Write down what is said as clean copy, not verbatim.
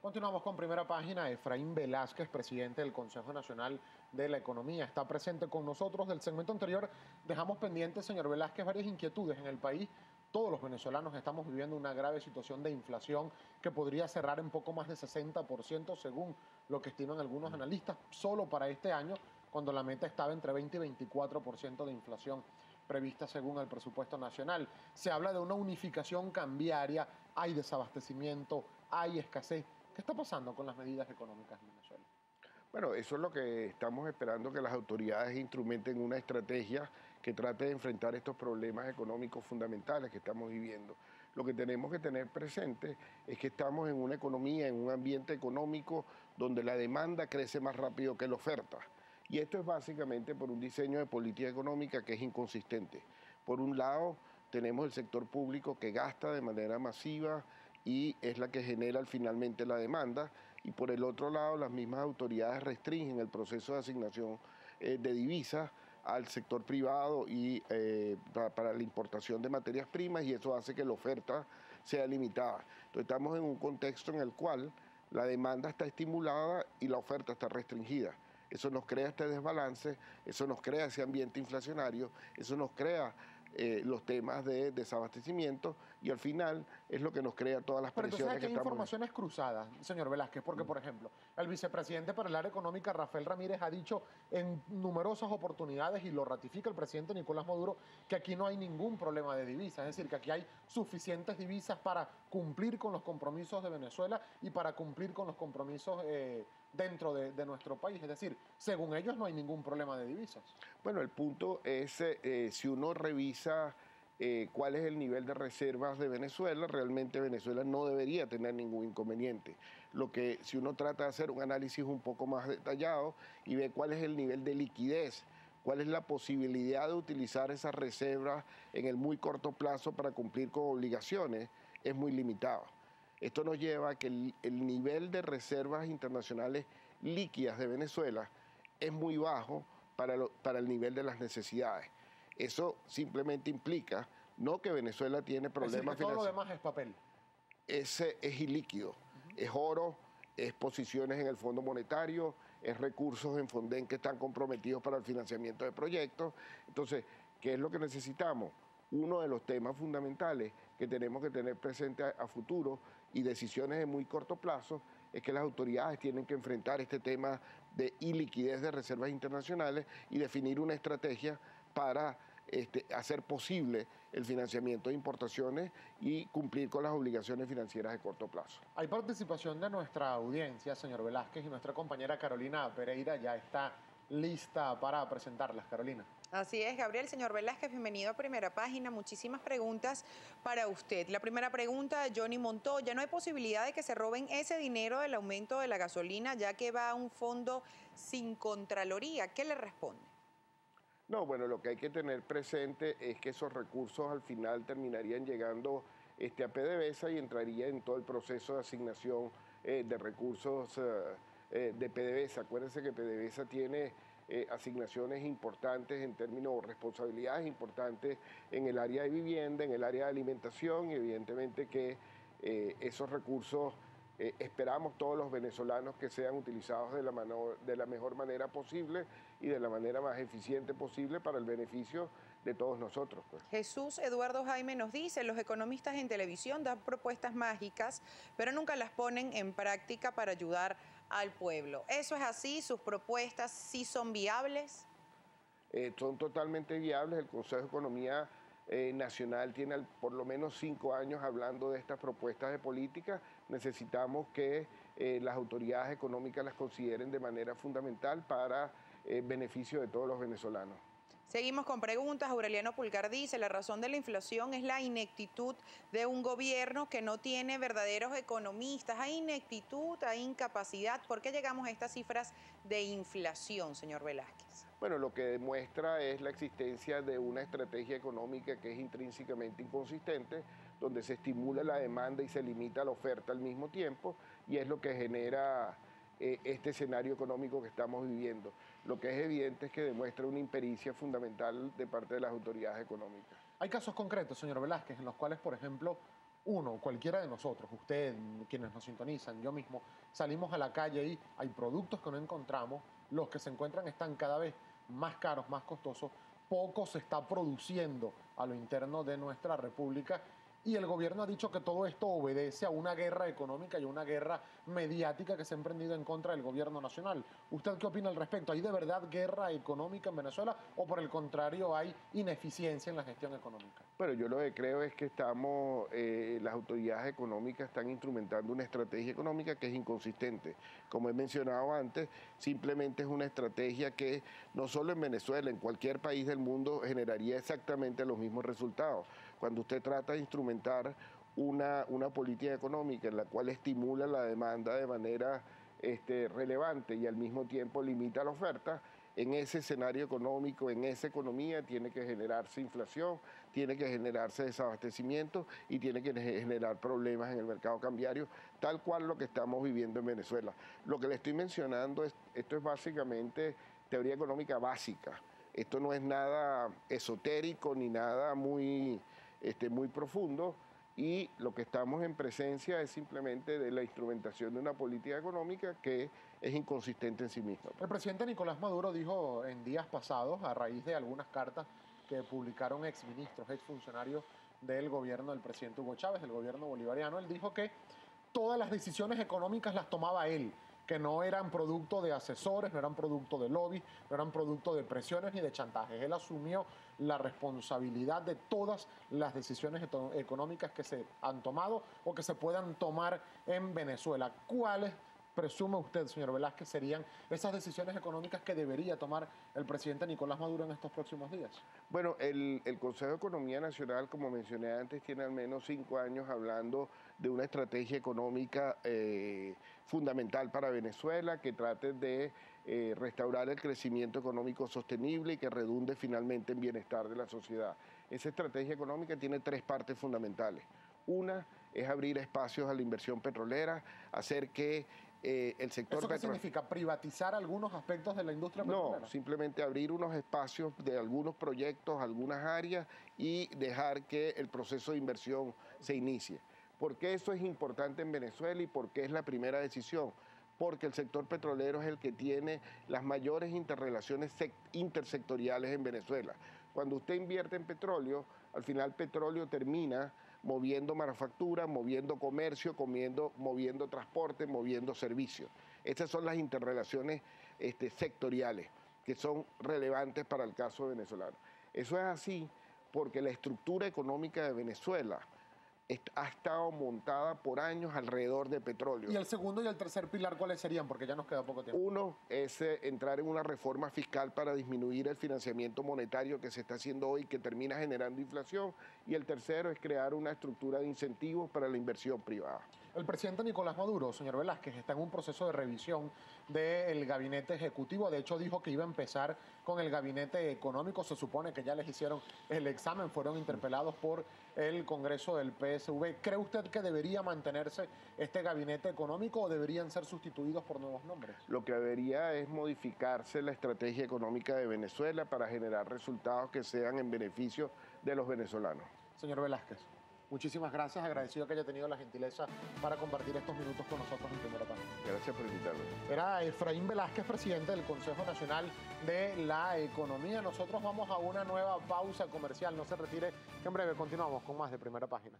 Continuamos con Primera Página. Efraín Velázquez, presidente del Consejo Nacional de la Economía, está presente con nosotros. Del segmento anterior dejamos pendientes, señor Velázquez, varias inquietudes en el país. Todos los venezolanos estamos viviendo una grave situación de inflación que podría cerrar en poco más de 60% según lo que estiman algunos analistas, solo para este año, cuando la meta estaba entre 20 y 24% de inflación prevista según el presupuesto nacional. Se habla de una unificación cambiaria, hay desabastecimiento, hay escasez. ¿Qué está pasando con las medidas económicas en Venezuela? Bueno, eso es lo que estamos esperando, que las autoridades instrumenten una estrategia que trate de enfrentar estos problemas económicos fundamentales que estamos viviendo. Lo que tenemos que tener presente es que estamos en una economía, en un ambiente económico donde la demanda crece más rápido que la oferta. Y esto es básicamente por un diseño de política económica que es inconsistente. Por un lado, tenemos el sector público que gasta de manera masiva y es la que genera finalmente la demanda, y por el otro lado las mismas autoridades restringen el proceso de asignación de divisas al sector privado y para la importación de materias primas, y eso hace que la oferta sea limitada. Entonces estamos en un contexto en el cual la demanda está estimulada y la oferta está restringida. Eso nos crea este desbalance, eso nos crea ese ambiente inflacionario, eso nos crea los temas de desabastecimiento, y al final es lo que nos crea todas las Pero entonces presiones aquí que hay estamos... informaciones cruzadas, señor Velázquez, porque, por ejemplo, el vicepresidente para el área económica, Rafael Ramírez, ha dicho en numerosas oportunidades, y lo ratifica el presidente Nicolás Maduro, que aquí no hay ningún problema de divisas, es decir, que aquí hay suficientes divisas para cumplir con los compromisos de Venezuela y para cumplir con los compromisos dentro de nuestro país. Es decir, según ellos no hay ningún problema de divisas. Bueno, el punto es, si uno revisa cuál es el nivel de reservas de Venezuela, realmente Venezuela no debería tener ningún inconveniente. Lo que, si uno trata de hacer un análisis un poco más detallado y ve cuál es el nivel de liquidez, cuál es la posibilidad de utilizar esas reservas en el muy corto plazo para cumplir con obligaciones, es muy limitado. Esto nos lleva a que el nivel de reservas internacionales líquidas de Venezuela es muy bajo para el nivel de las necesidades. Eso simplemente implica no que Venezuela tiene problemas Es decir, que todo lo financieros. demás es papel. Es ilíquido, es oro, es posiciones en el Fondo Monetario, es recursos en Fonden que están comprometidos para el financiamiento de proyectos. Entonces, ¿qué es lo que necesitamos? Uno de los temas fundamentales que tenemos que tener presente a futuro y decisiones de muy corto plazo es que las autoridades tienen que enfrentar este tema de iliquidez de reservas internacionales y definir una estrategia para hacer posible el financiamiento de importaciones y cumplir con las obligaciones financieras de corto plazo. Hay participación de nuestra audiencia, señor Velázquez, y nuestra compañera Carolina Pereira ya está lista para presentarlas. Carolina. Así es, Gabriel. Señor Velázquez, bienvenido a Primera Página. Muchísimas preguntas para usted. La primera pregunta de Johnny Montoya: ¿no hay posibilidad de que se roben ese dinero del aumento de la gasolina, ya que va a un fondo sin Contraloría? ¿Qué le responde? No, bueno, lo que hay que tener presente es que esos recursos al final terminarían llegando a PDVSA y entraría en todo el proceso de asignación de recursos de PDVSA. Acuérdense que PDVSA tiene asignaciones importantes en términos de responsabilidades importantes en el área de vivienda, en el área de alimentación, y evidentemente que esos recursos esperamos todos los venezolanos que sean utilizados de la mejor manera posible y de la manera más eficiente posible para el beneficio de todos nosotros, pues. Jesús Eduardo Jaime nos dice: los economistas en televisión dan propuestas mágicas, pero nunca las ponen en práctica para ayudar al pueblo. ¿Eso es así? ¿Sus propuestas sí son viables? Son totalmente viables. El Consejo de Economía Nacional tiene por lo menos 5 años hablando de estas propuestas de política. Necesitamos que las autoridades económicas las consideren de manera fundamental para beneficio de todos los venezolanos. Seguimos con preguntas. Aureliano Pulgar dice: la razón de la inflación es la ineptitud de un gobierno que no tiene verdaderos economistas. Hay ineptitud, hay incapacidad. ¿Por qué llegamos a estas cifras de inflación, señor Velázquez? Bueno, lo que demuestra es la existencia de una estrategia económica que es intrínsecamente inconsistente, donde se estimula la demanda y se limita la oferta al mismo tiempo, y es lo que genera este escenario económico que estamos viviendo. Lo que es evidente es que demuestra una impericia fundamental de parte de las autoridades económicas. Hay casos concretos, señor Velázquez, en los cuales, por ejemplo, uno, cualquiera de nosotros, usted, quienes nos sintonizan, yo mismo, salimos a la calle y hay productos que no encontramos, los que se encuentran están cada vez más caros, más costosos, poco se está produciendo a lo interno de nuestra república y el gobierno ha dicho que todo esto obedece a una guerra económica y a una guerra mediática que se ha emprendido en contra del gobierno nacional. ¿Usted qué opina al respecto? ¿Hay de verdad guerra económica en Venezuela o por el contrario hay ineficiencia en la gestión económica? Bueno, yo lo que creo es que las autoridades económicas están instrumentando una estrategia económica que es inconsistente. Como he mencionado antes, simplemente es una estrategia que no solo en Venezuela, en cualquier país del mundo generaría exactamente los mismos resultados. Cuando usted trata de instrumentar una política económica en la cual estimula la demanda de manera relevante y al mismo tiempo limita la oferta, en ese escenario económico, en esa economía, tiene que generarse inflación, tiene que generarse desabastecimiento y tiene que generar problemas en el mercado cambiario, tal cual lo que estamos viviendo en Venezuela. Lo que le estoy mencionando, esto es básicamente teoría económica básica. Esto no es nada esotérico ni nada muy profundo. Y lo que estamos en presencia es simplemente de la instrumentación de una política económica que es inconsistente en sí misma. El presidente Nicolás Maduro dijo en días pasados, a raíz de algunas cartas que publicaron exministros, exfuncionarios del gobierno del presidente Hugo Chávez, del gobierno bolivariano, él dijo que todas las decisiones económicas las tomaba él, que no eran producto de asesores, no eran producto de lobby, no eran producto de presiones ni de chantajes. Él asumió la responsabilidad de todas las decisiones económicas que se han tomado o que se puedan tomar en Venezuela. ¿Cuáles presume usted, señor Velázquez, serían esas decisiones económicas que debería tomar el presidente Nicolás Maduro en estos próximos días? Bueno, el Consejo de Economía Nacional, como mencioné antes, tiene al menos 5 años hablando de una estrategia económica fundamental para Venezuela que trate de restaurar el crecimiento económico sostenible y que redunde finalmente en bienestar de la sociedad. Esa estrategia económica tiene 3 partes fundamentales. Una es abrir espacios a la inversión petrolera, hacer que el sector ¿Eso qué significa? ¿Privatizar algunos aspectos de la industria petrolera? No, simplemente abrir unos espacios de algunos proyectos, algunas áreas y dejar que el proceso de inversión se inicie. ¿Por qué eso es importante en Venezuela y por qué es la primera decisión? Porque el sector petrolero es el que tiene las mayores interrelaciones intersectoriales en Venezuela. Cuando usted invierte en petróleo, al final petróleo termina moviendo manufactura, moviendo comercio, moviendo transporte, moviendo servicios. Estas son las interrelaciones sectoriales que son relevantes para el caso venezolano. Eso es así porque la estructura económica de Venezuela ha estado montada por años alrededor de petróleo. ¿Y el segundo y el tercer pilar cuáles serían? Porque ya nos queda poco tiempo. Uno es entrar en una reforma fiscal para disminuir el financiamiento monetario que se está haciendo hoy, que termina generando inflación. Y el tercero es crear una estructura de incentivos para la inversión privada. El presidente Nicolás Maduro, señor Velázquez, está en un proceso de revisión del gabinete ejecutivo. De hecho, dijo que iba a empezar con el gabinete económico. Se supone que ya les hicieron el examen, fueron interpelados por el Congreso del PSV. ¿Cree usted que debería mantenerse este gabinete económico o deberían ser sustituidos por nuevos nombres? Lo que debería es modificarse la estrategia económica de Venezuela para generar resultados que sean en beneficio de los venezolanos. Señor Velázquez, muchísimas gracias, agradecido que haya tenido la gentileza para compartir estos minutos con nosotros en Primera Página. Gracias por invitarme. Era Efraín Velázquez, presidente del Consejo Nacional de la Economía. Nosotros vamos a una nueva pausa comercial, no se retire, que en breve continuamos con más de Primera Página.